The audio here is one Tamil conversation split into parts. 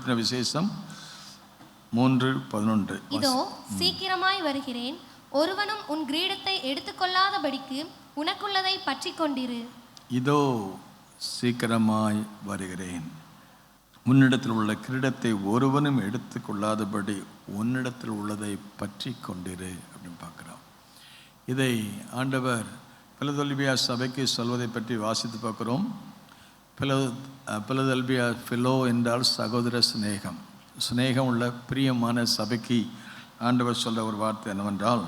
வெளிப்படுத்தின விசேஷம் 3:11. இதோ சீக்கிரமாய் வருகிறேன், ஒருவனும் உன் கிரீடத்தை எடுத்துக்கொள்ளாதபடிக்கு உனக்குள்ளதை பற்றி கொண்டிரு. இதோ சீக்கிரமாய் வருகிறேன், உன்னிடத்தில் உள்ள கிரீடத்தை ஒருவனும் எடுத்துக்கொள்ளாதபடி உன்னிடத்தில் உள்ளதை பற்றி கொண்டிரு அப்படின்னு பார்க்குறோம். இதை ஆண்டவர் பிலதெல்பியா சபைக்கு சொல்வதை பற்றி வாசித்து பார்க்குறோம். பிலதெல்பியா பிலோ என்றால் சகோதர சிநேகம் உள்ள பிரியமான சபைக்கு ஆண்டவர் சொல்ல ஒரு வார்த்தை என்னவென்றால்,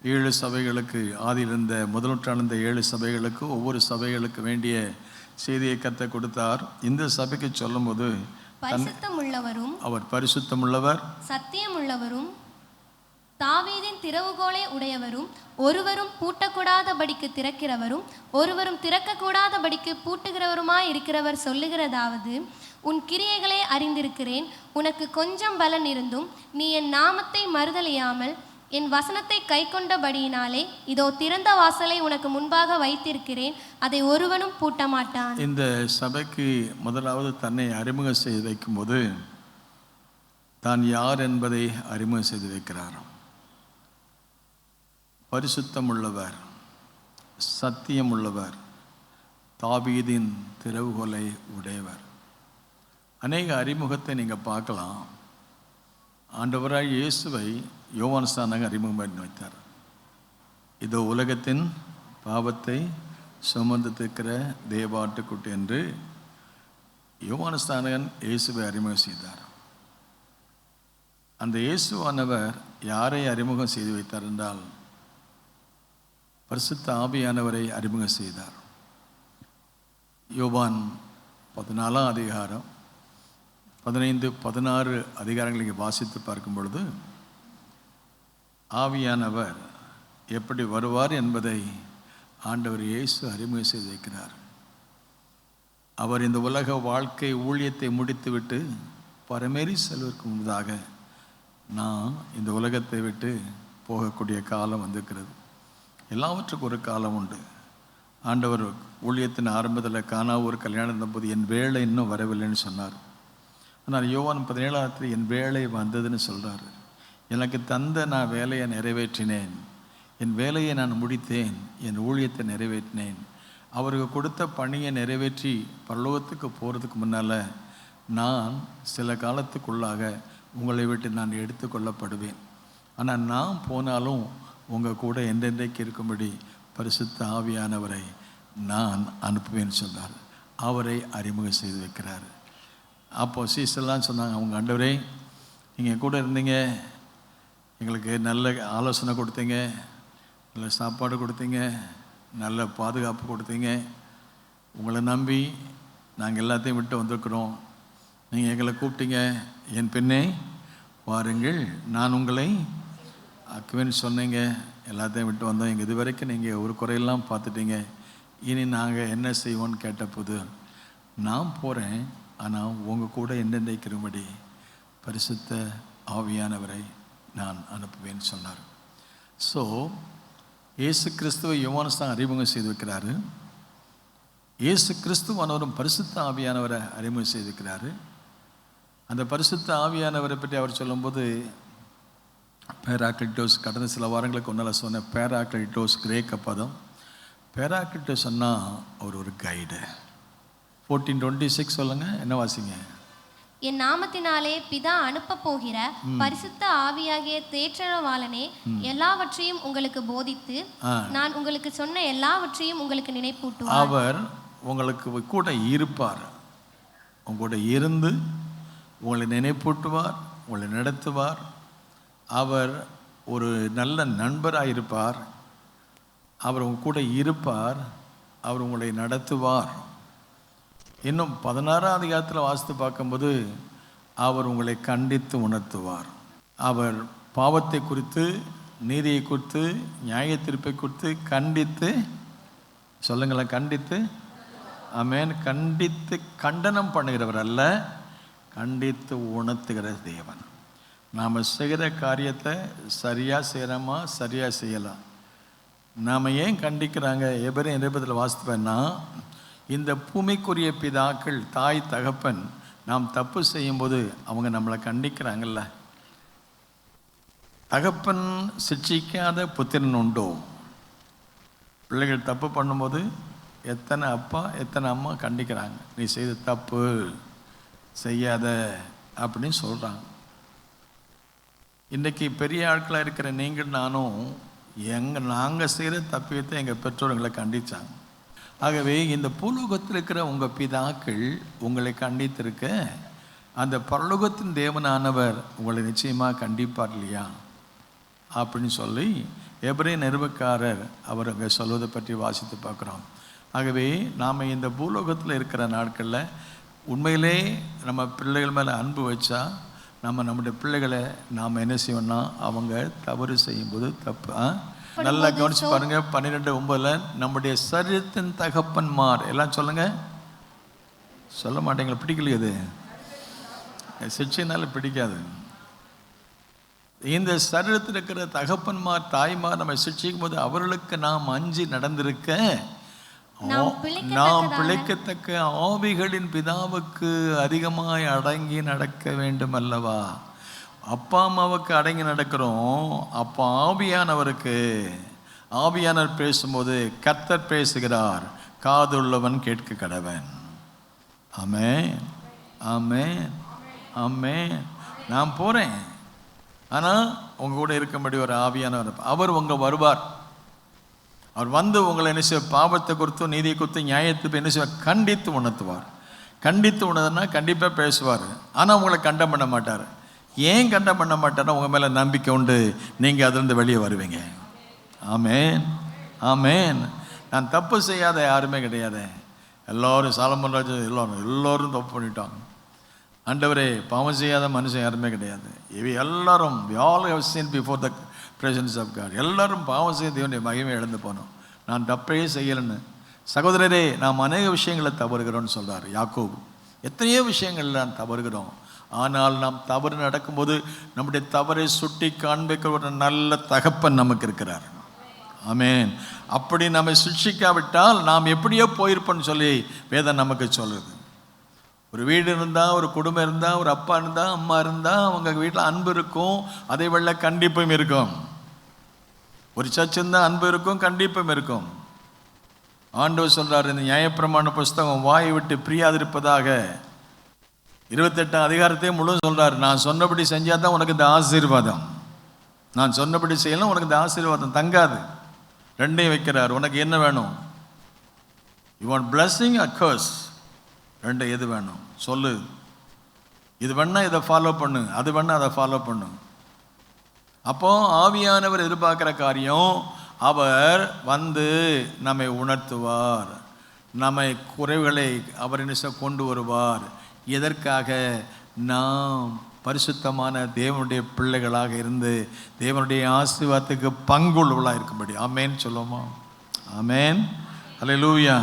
7 சபைகளுக்கு ஆதியிலிருந்த முதல் நூற்றாண்டு 7 சபைகளுக்கு ஒவ்வொரு சபைகளுக்கு வேண்டிய செய்தியை கர்த்தர் கொடுத்தார். இந்த சபைக்கு சொல்லும்போது பரிசுத்தமுள்ளவரும் அவர் பரிசுத்தமுள்ளவர், சத்தியமுள்ளவரும், தாவீதின் திறவுகோலை உடையவரும், ஒருவரும் பூட்டக்கூடாதபடிக்கு திறக்கிறவரும், ஒருவரும் திறக்கக்கூடாதபடிக்கு பூட்டுகிறவருமாய் இருக்கிறவர் சொல்லுகிறதாவது, உன் கிரியைகளை அறிந்திருக்கிறேன். உனக்கு கொஞ்சம் பலன் இருந்தும் நீ என் நாமத்தை மறுதலியாமல் என் வசனத்தை கை கொண்டபடியினாலே இதோ திறந்த வாசலை உனக்கு முன்பாக வைத்திருக்கிறேன், அதை ஒருவனும் பூட்ட மாட்டான். இந்த சபைக்கு முதலாவது தன்னை அறிமுகம் செய்து வைக்கும்போது தான் யார் என்பதை அறிமுகம் செய்து வைக்கிறார். பரிசுத்தமுள்ளவர், சத்தியமுள்ளவர், தாவீதின் திறவுகோலை உடையவர். அநேக அறிமுகத்தை நீங்கள் பார்க்கலாம். ஆண்டவராய் இயேசுவை யோவான் ஸ்நானகன் அறிமுகம் பண்ணி வைத்தார். இதோ உலகத்தின் பாவத்தை சுமந்து தீர்க்கிற தேவாட்டுக்குட்டி என்று யோவான் ஸ்நானகன் இயேசுவை அறிமுகம் செய்தார். அந்த இயேசுவானவர் யாரை அறிமுகம் செய்து வைத்தார் என்றால், பரிசுத்த ஆவியானவரை அறிமுகம் செய்தார். யோவான் 14 அதிகாரம் 15, 16 அதிகாரங்களை வாசித்து பார்க்கும் பொழுது ஆவியானவர் எப்படி வருவார் என்பதை ஆண்டவர் இயேசு அறிமுகம் செய்து வைக்கிறார். அவர் இந்த உலக வாழ்க்கை ஊழியத்தை முடித்துவிட்டு பரமேறி செல்வதற்கு முன்பதாக நான் இந்த உலகத்தை விட்டு போகக்கூடிய காலம் வந்திருக்கிறது. எல்லாவற்றுக்கும் ஒரு காலம் உண்டு. ஆண்டவர் ஊழியத்தின் ஆரம்பத்தில் காணா ஒரு கல்யாணம் இருந்தபோது என் வேலை இன்னும் வரவில்லைன்னு சொன்னார். ஆனால் யோவான் 17 என் வேலை வந்ததுன்னு சொல்கிறார். எனக்கு தந்த நான் வேலையை நிறைவேற்றினேன், என் வேலையை நான் முடித்தேன், என் ஊழியத்தை நிறைவேற்றினேன். அவருக்கு கொடுத்த பணியை நிறைவேற்றி பரலோகத்துக்கு போகிறதுக்கு முன்னால் நான் சில காலத்துக்குள்ளாக உங்களை விட்டு நான் எடுத்துக்கொள்ளப்படுவேன். ஆனால் நான் போனாலும் உங்கள் கூட என்றென்றைக்கு இருக்கும்படி பரிசுத்த ஆவியானவரை நான் அனுப்புவேன்னு சொன்னார். அவரை அறிமுகம் செய்து வைக்கிறார். அப்போ சீசர்லாம் சொன்னாங்க, அவங்க ஆண்டவரே நீங்கள் கூட இருந்தீங்க, எங்களுக்கு நல்ல ஆலோசனை கொடுத்தீங்க, நல்ல சாப்பாடு கொடுத்தீங்க, நல்ல பாதுகாப்பு கொடுத்தீங்க. உங்களை நம்பி நாங்கள் எல்லாத்தையும் விட்டு வந்திருக்கிறோம். நீங்கள் எங்களை கூப்பிட்டீங்க, என் பெண்ணே வாருங்கள் நான் உங்களை ஆக்குவேன்னு சொன்னீங்க. எல்லாத்தையும் விட்டு வந்தோம். எங்கள் இது வரைக்கும் நீங்கள் ஒரு குறையெல்லாம் பார்த்துட்டீங்க. இனி நாங்கள் என்ன செய்வோன்னு கேட்டபோது, நான் போகிறேன், ஆனால் உங்கள் கூட என்னென்னைக்கிறபடி பரிசுத்த ஆவியானவரை நான் அனுப்புவேன்னு சொன்னார். ஸோ இயேசு கிறிஸ்துவை யோவான் தான் அறிமுகம் செய்து வைக்கிறாரு. இயேசு கிறிஸ்துவானவரும் பரிசுத்த ஆவியானவரை அறிமுகம் செய்து வைக்கிறாரு. அந்த பரிசுத்த ஆவியானவரை பற்றி அவர் சொல்லும்போது பேராக்லிட்டோஸ், கடந்த சில வாரங்களுக்கு ஒன்றால் சொன்ன பேராக்லிட்டோஸ் கிரேக்க பதம். பேராக்லிட்டோஸ் சொன்னால் அவர் ஒரு கைடு. 14:26 சொல்லுங்க, என்ன வாசிங்க? என் நாமத்தினாலே பிதா அனுப்ப போகிற பரிசுத்த ஆவியாகிய தேற்றரவாளனே எல்லாவற்றையும் உங்களுக்கு போதித்து நான் உங்களுக்கு சொன்ன எல்லாவற்றையும் உங்களுக்கு நினைப்பூட்டுவார். அவர் உங்களுக்கு கூட இருப்பார், உங்களோட இருந்து உங்களை நினைப்பூட்டுவார், உங்களை நடத்துவார். அவர் ஒரு நல்ல நண்பராக இருப்பார். அவர் உங்க கூட இருப்பார், அவர் உங்களை நடத்துவார். இன்னும் 16ஆம் அதிகாரத்தில் வாசித்து பார்க்கும்போது அவர் உங்களை கண்டித்து உணர்த்துவார். அவர் பாவத்தை குறித்து, நீதியை குறித்து, நியாய தீர்ப்பை குறித்து கண்டித்து, சொல்லுங்களேன், கண்டித்து, ஆமென், கண்டித்து கண்டனம் பண்ணுகிறவர் அல்ல, கண்டித்து உணர்த்துகிற தேவன். நாம் செய்கிற காரியத்தை சரியாக செய்கிறோமா, சரியாக செய்யலாம். நாம் ஏன் கண்டிக்கிறாங்க? எபிரேயர் 2:10 வாசிப்பேன்னா, இந்த பூமிக்குரிய பிதாக்கள், தாய் தகப்பன் நாம் தப்பு செய்யும்போது அவங்க நம்மளை கண்டிக்கிறாங்கல்ல. தகப்பன் சிட்சிக்காத புத்திரன் உண்டோ? பிள்ளைகள் தப்பு பண்ணும்போது எத்தனை அப்பா எத்தனை அம்மா கண்டிக்கிறாங்க, நீ செய்த தப்பு செய்யாத அப்படின்னு சொல்கிறாங்க. இன்றைக்கி பெரிய ஆட்களாக இருக்கிற நீங்கள் நானும் நாங்கள் செய்கிற தப்பியத்தை எங்கள் பெற்றோர் எங்களை கண்டித்தாங்க. ஆகவே இந்த பூலோகத்தில் இருக்கிற உங்கள் பிதாக்கள் உங்களை கண்டித்திருக்க அந்த பரலோகத்தின் தேவனானவர் உங்களை நிச்சயமாக கண்டிப்பார் இல்லையா அப்படின்னு சொல்லி எபிரேய நிருபக்காரர் அவர் அங்கே சொல்வதை பற்றி வாசித்து பார்க்குறோம். ஆகவே நாம் இந்த பூலோகத்தில் இருக்கிற நாட்களில் உண்மையிலே நம்ம பிள்ளைகள் மேலே அன்பு வச்சா நம்முடைய பிள்ளைகளை நாம் என்ன செய்வோம்னா அவங்க தவறு செய்யும்போது தப்பு நல்லா கவனிச்சு பாருங்க. 12:9 நம்முடைய சரீரத்தின் தகப்பன்மார் எல்லாம் சொல்லுங்க. சொல்ல மாட்டேங்களா? பிடிக்கலையே, அது சிக்ஷைனால பிடிக்காது. இந்த சரீரத்தில் இருக்கிற தகப்பன்மார் தாய்மார் நம்ம சிக்ஷிக்கும் போது அவர்களுக்கு நாம் அஞ்சி நடந்திருக்க நாம் பிழைக்கத்தக்க ஆவிகளின் பிதாவுக்கு அதிகமாய் அடங்கி நடக்க வேண்டும் அல்லவா? அப்பா அம்மாவுக்கு அடங்கி நடக்கிறோம். அப்போ ஆவியானவர் பேசும்போது கர்த்தர் பேசுகிறார், காதுள்ளவன் கேட்க கடவன். ஆமென், ஆமென், ஆமென். நான் போகிறேன், ஆனால் உங்கள் கூட இருக்கும்படி ஒரு ஆவியானவர் அவர் வருவார். அவர் வந்து உங்களை என்ன செய்ய பாவத்தை குறித்தும் நீதியை குறித்தும் நியாயத்தை என்ன செய்வார்? கண்டித்து உணர்த்துவார். கண்டித்து உணர்ந்தனா கண்டிப்பாக பேசுவார். ஆனால் உங்களை கண்டம் பண்ண மாட்டார். ஏன் கண்டம் பண்ண மாட்டார்னா உங்கள் மேலே நம்பிக்கை உண்டு, நீங்கள் அதிலிருந்து வெளியே வருவீங்க. ஆமென், ஆமென். நான் தப்பு செய்யாத யாருமே கிடையாது. எல்லோரும் சாலமன் ராஜா எல்லோரும் தப்பு பண்ணிட்டாங்க. ஆண்டவரே, பாவம் செய்யாத மனுஷன் யாருமே கிடையாது. இவை எல்லாரும் we all have sinned before the presence of God. எல்லாரும் பாவம் செய்ய தேவனுடைய மகிமை இழந்து போனோம். நான் தப்பே செய்யலைன்னு. சகோதரரே, நாம் அநேக விஷயங்களை தவறுகிறோம்னு சொல்கிறார் யாக்கோபு. எத்தனையோ விஷயங்கள் நாம் தவறுகிறோம். ஆனால் நாம் தவறு நடக்கும்போது நம்முடைய தவறை சுட்டி காண்பிக்கிற ஒரு நல்ல தகப்பன் நமக்கு இருக்கிறார். ஆமென். அப்படி நம்மை சிக்ஷிக்காவிட்டால் நாம் எப்படியோ போயிருப்போன்னு சொல்லி வேதம் நமக்கு சொல்லுது. ஒரு வீடு இருந்தால், ஒரு குடும்பம் இருந்தால், ஒரு அப்பா இருந்தால், அம்மா இருந்தால் அவங்க வீட்டில் அன்பு இருக்கும், அதே வேளை கண்டிப்பும் இருக்கும். ஒரு சர்ச் இருந்தால் அன்பு இருக்கும், கண்டிப்பும் இருக்கும். ஆண்டவர் சொல்கிறார் இந்த நியாயப்பிரமாண புஸ்தகம் வாயை விட்டு பிரியாதிருப்பதாக 28 அதிகாரத்தையும் முழு சொல்கிறார். நான் சொன்னபடி செஞ்சால் தான் உனக்கு இந்த ஆசீர்வாதம், நான் சொன்னபடி செய்யலாம் உனக்கு இந்த ஆசீர்வாதம் தங்காது. ரெண்டையும் வைக்கிறார். உனக்கு என்ன வேணும்? You want blessing or curse? ரெண்டு எது வேணும் சொல்லு. இது வேணா இதை ஃபாலோ பண்ணு, அது வேணா அதை ஃபாலோ பண்ணு. அப்போ ஆவியானவர் எதிர்பார்க்குற காரியம், அவர் வந்து நம்மை உணர்த்துவார், நம்மை குறைவுகளை அவர் என்ன கொண்டு வருவார். எதற்காக? நாம் பரிசுத்தமான தேவனுடைய பிள்ளைகளாக இருந்து தேவனுடைய ஆசீர்வாதத்துக்கு பங்குள்ளவர்களாக இருக்கும்படி. ஆமேன் சொல்லுவோமா? ஆமேன், அல்லேலூயா.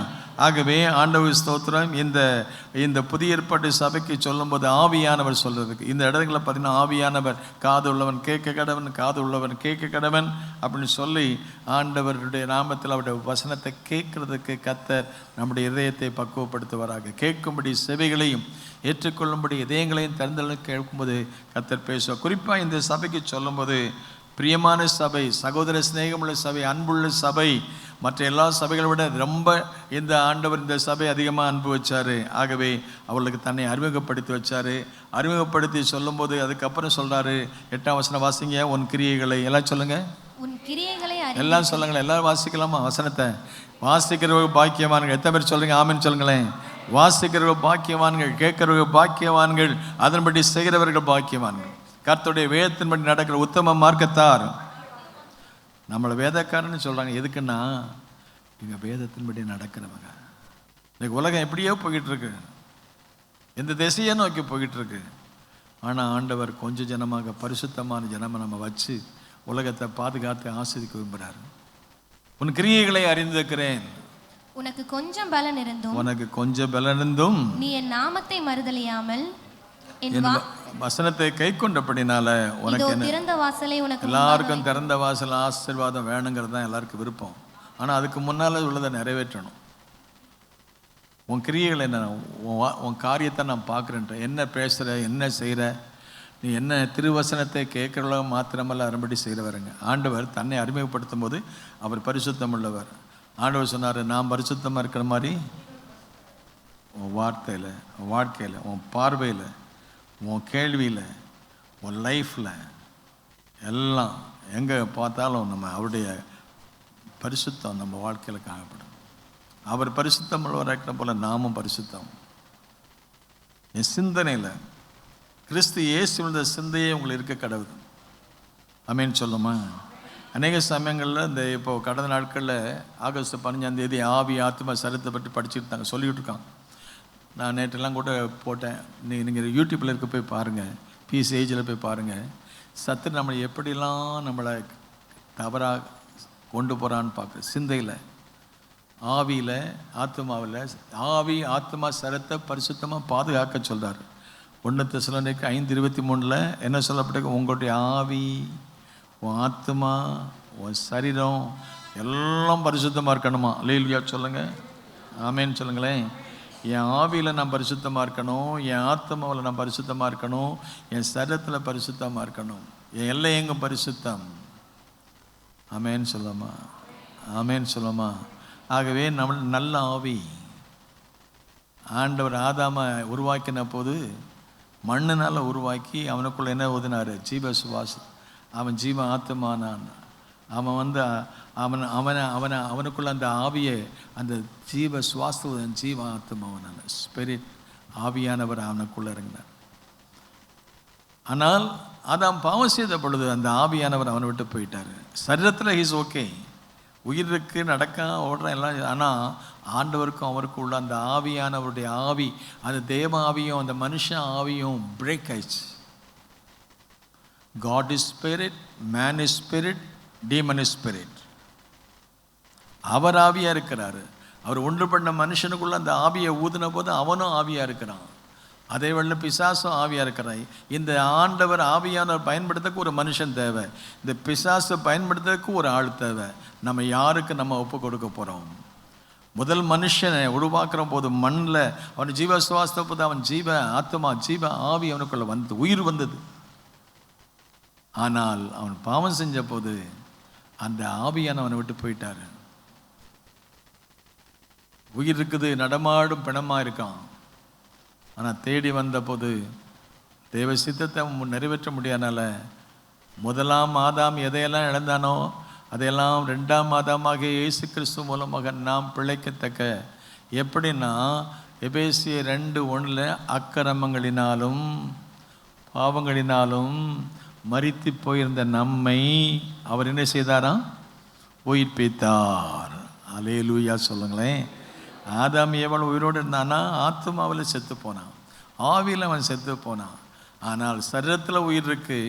ஆகவே ஆண்டவர் ஸ்தோத்திரம். இந்த புதிய ஏற்பாட்டு சபைக்கு சொல்லும்போது ஆவியானவர் சொல்றதுக்கு இந்த இடத்துல பார்த்தீங்கன்னா ஆவியானவர் காது உள்ளவன் கேட்க கடவன், காது உள்ளவன் கேட்க கடவன் அப்படின்னு சொல்லி ஆண்டவருடைய நாமத்தில் அவருடைய வசனத்தை கேட்கறதுக்கு கர்த்தர் நம்முடைய இதயத்தை பக்குவப்படுத்துவாராக. கேட்கும்படி செவிகளையும் ஏற்றுக்கொள்ளும்படி இதயங்களையும் திறந்தலும் கேட்கும்போது கர்த்தர் பேசுவார். குறிப்பாக இந்த சபைக்கு சொல்லும்போது பிரியமான சபை, சகோதர சிநேகமுள்ள சபை, அன்புள்ள சபை, மற்ற எல்லா சபைகளை விட ரொம்ப இந்த ஆண்டவர் இந்த சபை அதிகமாக அன்பு வச்சார். ஆகவே அவர்களுக்கு தன்னை அறிமுகப்படுத்தி வச்சார். அறிமுகப்படுத்தி சொல்லும்போது அதுக்கப்புறம் சொல்கிறாரு, 8ஆம் வசனம் வாசிங்க. உன் கிரியைகளை எல்லாம் சொல்லுங்கள், உன் கிரியைகளை எல்லாம் சொல்லுங்களேன். எல்லாரும் வாசிக்கலாமா வசனத்தை? வாசிக்கிறவங்க பாக்கியவான்கள். எத்தனை பேர் சொல்கிறீங்க? ஆமென் சொல்லுங்களேன். வாசிக்கிறவர்கள் பாக்கியவான்கள், கேட்கிறவர்கள் பாக்கியவான்கள், அதன்படி செய்கிறவர்கள் பாக்கியவான்கள். கர்த்தருடைய வேதத்தின்படி நடக்கிற உத்தம மார்க்கத்தார். நம்மளை வேதக்காரன்னு சொல்கிறாங்க. எதுக்குன்னா இங்கே வேதத்தின்படி நடக்கிறவங்க. இன்னைக்கு உலகம் எப்படியோ போய்கிட்டு இருக்கு, எந்த திசையை நோக்கி போய்கிட்டு இருக்கு. ஆனால் ஆண்டவர் கொஞ்சம் ஜனமாக பரிசுத்தமான ஜனமாக நம்ம வச்சு உலகத்தை பாதுகாத்து ஆஸ்வதிக்க விரும்புகிறார். உன் கிரியைகளை அறிந்திருக்கிறேன், உனக்கு கொஞ்சம் பலன் இருந்தும் நீ என் நாமத்தை மறுதலியாமல் என் வசனத்தை கை கொண்டபடினால உனக்கு திறந்த வாசலை உனக்கு. எல்லாருக்கும் திறந்த வாசல் ஆசீர்வாதம் வேணுங்கிறது தான் எல்லாருக்கும் விருப்பம். ஆனால் அதுக்கு முன்னால் உள்ளதை நிறைவேற்றணும். உன் கிரியைகளை உன் காரியத்தை நான் பார்க்குறேன்ற, என்ன பேசுகிற, என்ன செய்கிற, நீ என்ன திருவசனத்தை கேட்குறளோ மாத்திரமல்ல அரும்படி செய்கிறவருங்க. ஆண்டவர் தன்னை அறிமுகப்படுத்தும் போது அவர் பரிசுத்தம் உள்ளவர். ஆண்டவர் சொன்னார், நான் பரிசுத்தமாக இருக்கிற மாதிரி உன் வார்த்தையில், உன் வாழ்க்கையில், உன் பார்வையில், உன் கேள்வியில், உன் லைஃப்பில் எல்லாம் எங்கே பார்த்தாலும் நம்ம அவருடைய பரிசுத்தம் நம்ம வாழ்க்கையில் காணப்படும். அவர் பரிசுத்தம் உள்ளவராக இருக்கிற போல நாமும் பரிசுத்தம். என் சிந்தனையில் கிறிஸ்து இயேசுவின் சிந்தையே உங்களுக்கு இருக்க கடவுது. ஆமென் சொல்லுமா? அநேக சமயங்களில் இந்த இப்போ கடந்த நாட்களில் ஆகஸ்ட் 15 ஆவி ஆத்மா சரீரத்தை பற்றி படிச்சுட்டு சொல்லிகிட்டு இருக்காங்க. நான் நேற்றெல்லாம் கூட போட்டேன், நீங்கள் யூடியூப்பில் இருக்க போய் பாருங்கள், PCAGயில் போய் பாருங்கள். சத்து நம்மளை எப்படிலாம் நம்மளை தவறாக கொண்டு போகிறான்னு பார்க்க, சிந்தையில், ஆவியில், ஆத்மாவில். ஆவி ஆத்மா சரத்தை பரிசுத்தமாக பாதுகாக்க சொல்கிறார். 1 தெசலோனிக்கர் 5:23 என்ன சொல்லப்பட்டிருக்கு? உங்களுடைய ஆவி, உன் ஆத்மா, உன் சரீரம் எல்லாம் பரிசுத்தமாக இருக்கணுமா? அல்லேலூயா சொல்லுங்கள், ஆமேன்னு சொல்லுங்களேன். என் ஆவியில் நான் பரிசுத்தமாக இருக்கணும், என் ஆத்மாவில் நான் பரிசுத்தமாக இருக்கணும், என் சரீரத்தில் பரிசுத்தமாக இருக்கணும், என் எல்லை எங்கும் பரிசுத்தம். ஆமேன்னு சொல்லுமா? ஆமேன்னு சொல்லுமா? ஆகவே நம்ம நல்ல ஆவி. ஆண்டவர் ஆதாமை உருவாக்கின போது மண்ணினால் உருவாக்கி அவனுக்குள்ள என்ன ஊதினார்? ஜீவ சுவாசம். அவன் ஜீவ ஆத்மானான். அவன் அவனுக்குள்ள அந்த ஆவியை, அந்த ஜீவ சுவாசம், ஜீவ ஆத்மாவனான ஸ்பிரிட், ஆவியானவர் அவனுக்குள்ள இறங்கினார். ஆனால் ஆதாம் பாவம் செய்த பொழுது அந்த ஆவியானவர் அவனை விட்டு போயிட்டார். சரீரத்தில் ஹீஸ் ஓகே, உயிருக்கு நடக்க ஓடுற எல்லாம். ஆனால் ஆண்டவருக்கும் அவருக்கும் உள்ள அந்த ஆவியானவருடைய ஆவி, அந்த தேவ ஆவியும் அந்த மனுஷ ஆவியும் பிரேக் ஆயிடுச்சு. God is spirit, man is spirit, demon is spirit. அவர் ஆவியாக இருக்கிறாரு. அவர் ஒன்று பண்ண மனுஷனுக்குள்ள அந்த ஆவியை ஊதின போது அவனும் ஆவியாக இருக்கிறான். அதே வேளை பிசாசும் ஆவியாக இருக்கிறாய். இந்த ஆண்டவர் ஆவியானவர் பயன்படுத்துறதுக்கு ஒரு மனுஷன் தேவை, இந்த பிசாசை பயன்படுத்துறதுக்கு ஒரு ஆள் தேவை. நம்ம யாருக்கு நம்ம ஒப்பு கொடுக்க போகிறோம்? முதல் மனுஷனை உருவாக்குற போது மண்ணில் அவன் ஜீவ சுவாசத்தை போது அவன் ஜீவ ஆத்மா, ஜீவ ஆவி அவனுக்குள்ள வந்து உயிர் வந்தது. ஆனால் அவன் பாவம் செஞ்ச போது அந்த ஆவியானவனை விட்டு போயிட்டாரு. உயிர் இருக்குது, நடமாடும் பிணமாக இருக்கான். ஆனால் தேடி வந்த போது தேவ சித்தத்தை நிறைவேற்ற முடியாதனால முதலாம் ஆதாம் எதையெல்லாம் இழந்தானோ அதையெல்லாம் 2ஆம் ஆதாமாக இயேசு கிறிஸ்து மூலமாக நாம் பிழைக்கத்தக்க. எப்படின்னா எபேசியர் 2:1 அக்கிரமங்களினாலும் பாவங்களினாலும் மரித்து போயிருந்த நம்மை அவர் என்ன செய்தாராம்? உயிர்ப்பித்தார். அல்லேலூயா சொல்லுங்களேன். ஆதாம் ஏவாள் உயிரோடு இருந்தானா? ஆத்மாவில் செத்து போனான், ஆவியில் அவன் செத்து போனான். ஆனால் சரீரத்தில் உயிர் இருக்கு,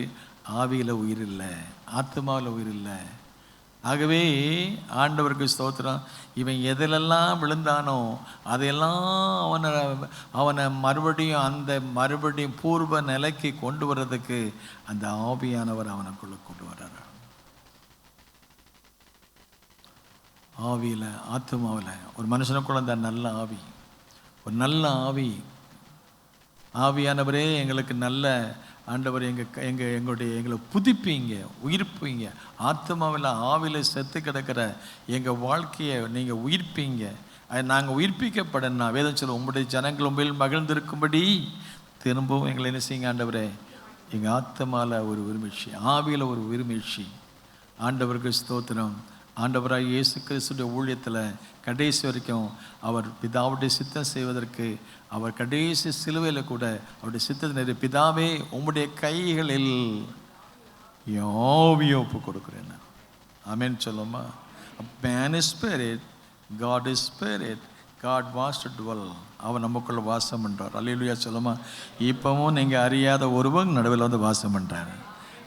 ஆவியில் உயிர் இல்லை, ஆத்மாவில் உயிர் இல்லை. ஆகவே ஆண்டவருக்கு ஸ்தோத்திரம். இவன் எதிலெல்லாம் விழுந்தானோ அதையெல்லாம் அவனை மறுபடியும் பூர்வ நிலைக்கு கொண்டு வர்றதுக்கு அந்த ஆவியானவர் அவனுக்குள்ள கொண்டு வர்றார். ஆவியில், ஆத்மாவில் ஒரு மனுஷனுக்குள்ள அந்த நல்ல ஆவி, ஒரு நல்ல ஆவி. ஆவியானவரே எங்களுக்கு நல்ல ஆண்டவர், எங்களை புதுப்பிங்க, உயிர்ப்பீங்க. ஆத்மாவில் ஆவியில் செத்து கிடக்கிற எங்கள் வாழ்க்கையை நீங்கள் உயிர்ப்பீங்க. அது நாங்கள் உயிர்ப்பிக்கப்படனா வேதம் சொல்ல, உங்களுடைய ஜனங்கள் உண்மையில் மகிழ்ந்திருக்கும்படி திரும்பவும் எங்களை என்ன செய்யுங்க ஆண்டவரே. எங்கள் ஆத்மாவில் ஒரு விரும்பிச்சு, ஆவியில் ஒரு விரும்பிச்சு. ஆண்டவருக்கு ஸ்தோத்திரம். ஆண்டவராக இயேசு கிறிஸ்துடைய ஊழியத்தில் கடைசி வரைக்கும் அவர் பிதாவுடைய சித்தம் செய்வதற்கு அவர் கடைசி சிலுவையில் கூட அவருடைய சித்தத்தை பிதாவே உம்முடைய கைகளில் ஆவியை ஒப்பு கொடுக்குறேன். ஆமென் சொல்லுமா? Man is spirit, God is spirit, God wants to dwell. அவன் நமக்குள்ள வாசம் பண்ணுறார். அல்லேலூயா சொல்லுமா? இப்பவும் நீங்கள் அறியாத ஒருவன் நடுவில் வந்து வாசம் பண்ணுறாரு.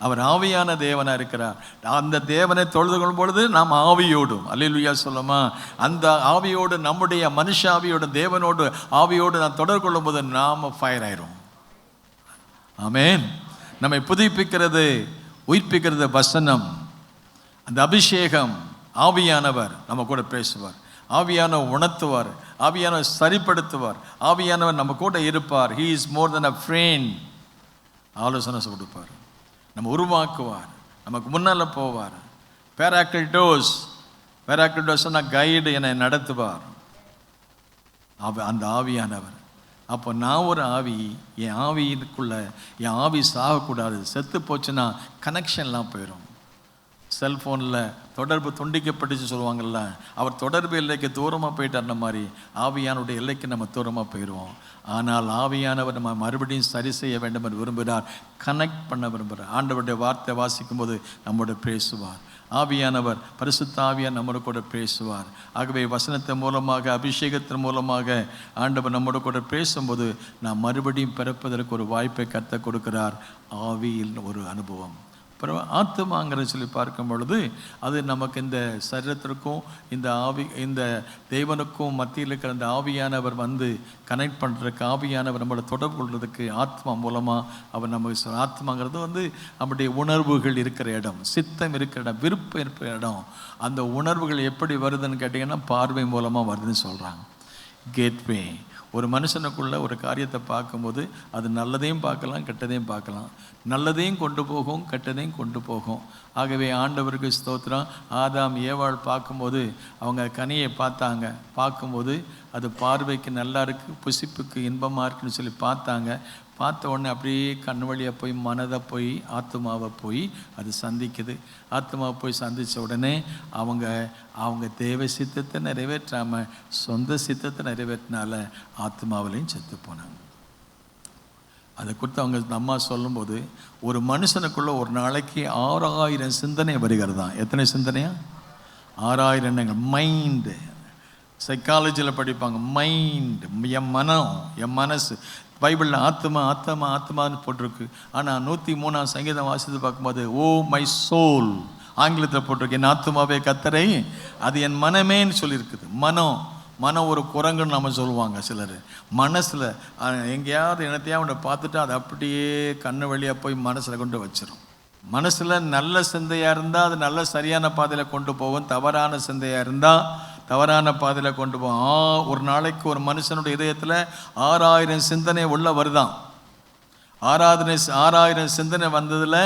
அவர் ஆவியான தேவனாக இருக்கிறார். அந்த தேவனை தொழுது கொள்ளும் பொழுது நாம் ஆவியோடும், அல்லேலூயா சொல்லுமா, அந்த ஆவியோடு, நம்முடைய மனுஷ ஆவியோடு, தேவனோடு ஆவியோடு நாம் தொடர்பு கொள்ளும் போது நாம் ஃபயர் ஆயிரும். ஆமென். நம்மை புதுப்பிக்கிறது, உயிர்ப்பிக்கிறது வசனம், அந்த அபிஷேகம், ஆவியானவர் நம்ம கூட பேசுவார். ஆவியானவர் உணர்த்துவார், ஆவியானவர் சரிப்படுத்துவார், ஆவியானவர் நம்ம கூட இருப்பார். He is more than a friend. ஆலோசனை கொடுப்பார், நம்ம உருவாக்குவார், நமக்கு முன்னால் போவார். பேராக்லிட்டோஸ்னா கைடு, என்னை நடத்துவார் அந்த ஆவியானவர். அப்போ நான் ஒரு ஆவி, என் ஆவியினுக்குள்ள என் ஆவி சாகக்கூடாது. செத்து போச்சுன்னா கனெக்ஷன்லாம் போயிடும். செல்ஃபோனில் தொடர்பு துண்டிக்கப்பட்டுச்சு சொல்லுவாங்கள்ல, அவர் தொடர்பு எல்லைக்கு தூரமாக போயிட்டார்ன மாதிரி ஆவியானுடைய எல்லைக்கு நம்ம தூரமாக போயிடுவோம். ஆனால் ஆவியானவர் நம்ம மறுபடியும் சரி செய்ய வேண்டும் என்று விரும்புகிறார், கனெக்ட் பண்ண விரும்புகிறார். ஆண்டவருடைய வார்த்தை வாசிக்கும் போது நம்மோட பேசுவார். ஆவியானவர், பரிசுத்த ஆவியார் நம்மோட கூட பேசுவார். ஆகவே வசனத்தின் மூலமாக, அபிஷேகத்தின் மூலமாக ஆண்டவர் நம்மோட கூட பேசும்போது நாம் மறுபடியும் பிறப்பதற்கு ஒரு வாய்ப்பை கர்த்தர் கொடுக்கிறார். ஆவியில் ஒரு அனுபவம். அப்புறம் ஆத்துமாங்கிறத சொல்லி பார்க்கும் பொழுது அது நமக்கு இந்த சரீரத்திற்கும் இந்த ஆவி, இந்த தேவனுக்கும் மத்தியில் இருக்கிற அந்த ஆவியானவர் வந்து கனெக்ட் பண்ணுறதுக்கு, ஆவியானவர் நம்மளை தொடர்பு கொள்வதற்கு ஆத்மா மூலமாக அவர் நமக்கு. ஆத்மாங்கிறது வந்து நம்முடைய உணர்வுகள் இருக்கிற இடம், சித்தம் இருக்கிற இடம், விருப்பம் இருக்கிற இடம். அந்த உணர்வுகள் எப்படி வருதுன்னு கேட்டிங்கன்னா பார்வை மூலமாக வருதுன்னு சொல்கிறாங்க. கேட்வே. ஒரு மனுஷனுக்குள்ள ஒரு காரியத்தை பார்க்கும்போது அது நல்லதையும் பார்க்கலாம், கெட்டதையும் பார்க்கலாம். நல்லதையும் கொண்டு போகும், கெட்டதையும் கொண்டு போகும். ஆகவே ஆண்டவருக்கு ஸ்தோத்திரம். ஆதாம் ஏவாள் பார்க்கும்போது அவங்க கனியை பார்த்தாங்க. பார்க்கும்போது அது பார்வைக்கு நல்லா இருக்குது, புசிப்புக்கு இன்பமாக இருக்குன்னு சொல்லி பார்த்தாங்க. பார்த்த உடனே அப்படியே கண் வழியாக போய் மனதை போய் ஆத்மாவை போய் அது சந்திக்குது. ஆத்மாவை போய் சந்தித்த உடனே அவங்க தேவ சித்தத்தை நிறைவேற்றாமல் சொந்த சித்தத்தை நிறைவேற்றினால ஆத்மாவிலையும் செத்து போனாங்க. அதை குறித்து அவங்க அம்மா சொல்லும்போது, ஒரு மனுஷனுக்குள்ள ஒரு நாளைக்கு 6000 சிந்தனை வருகிறதான். எத்தனை சிந்தனையா? 6000 எண்ணங்கள். மைண்டு, சைக்காலஜியில் படிப்பாங்க. மைண்டு, என் மனம், என் மனசு. பைபிளில் ஆத்மான்னு போட்டிருக்கு. ஆனால் 103ஆம் சங்கீதம் வாசித்து பார்க்கும்போது ஓ மை சோல் ஆங்கிலத்தில் போட்டிருக்கு, என் ஆத்மாவே கர்த்தரை, அது என் மனமேன்னு சொல்லியிருக்குது. மனம் ஒரு குரங்குன்னு நம்ம சொல்லுவாங்க சிலர். மனசில் எங்கேயாவது என்னத்தையாவது பார்த்துட்டு அதை அப்படியே கண்ணு வழியாக போய் மனசில் கொண்டு வச்சிடும். மனசில் நல்ல சிந்தையாக இருந்தால் அது நல்ல சரியான பாதையில் கொண்டு போகும், தவறான சிந்தையாக இருந்தால் தவறான பாதையில் கொண்டு போகும். ஒரு நாளைக்கு ஒரு மனுஷனுடைய இதயத்தில் 6000 சிந்தனை உள்ள வருதான். 6000 சிந்தனை வந்ததில்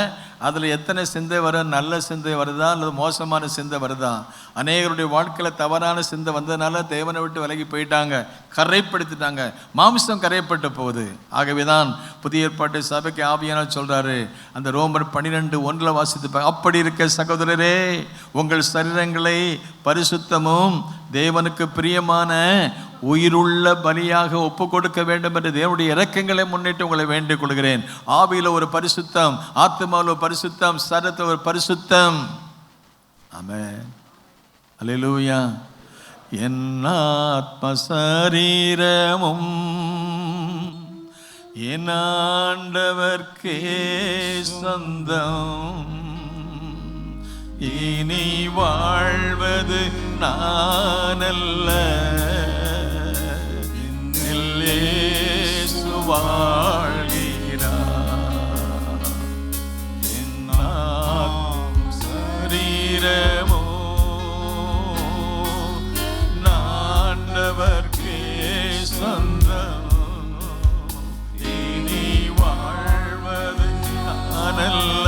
அதில் எத்தனை சிந்தை வரும்? நல்ல சிந்தை வருதா அல்லது மோசமான சிந்தை வருதா? அநேகருடைய வாழ்க்கையில் தவறான சிந்தை வந்ததுனால தேவனை விட்டு விலகி போயிட்டாங்க, கரைப்படுத்திட்டாங்க, மாமிசம் கரைப்பட்டு போகுது. ஆகவே தான் புதிய ஏற்பாட்டு சபைக்கு ஆவியானவர் சொல்கிறாரு, அந்த ரோமர் 12:1 வாசித்து, அப்படி இருக்க சகோதரரே, உங்கள் சரீரங்களை பரிசுத்தமும் தேவனுக்கு பிரியமான உயிருள்ள பலியாக ஒப்பு கொடுக்க வேண்டும் என்று தேவனுடைய இரக்கங்களை முன்னிட்டு உங்களை வேண்டிக் கொள்கிறேன். ஆவியில் ஒரு பரிசுத்தம், ஆத்மாவில் ஒரு பரிசுத்தம், சரீரத்தில் ஒரு பரிசுத்தம். ஆமென், அல்லேலூயா. என் ஆத்ம சரீரமும் என் ஆண்டவர்க்கே சொந்தம், இனி வாழ்வது நானல்ல, இயேசு வாழ்கிறார். என் சரீரமோ ஆண்டவர்க்கே சொந்தம், இனி வாழ்வது நானல்ல,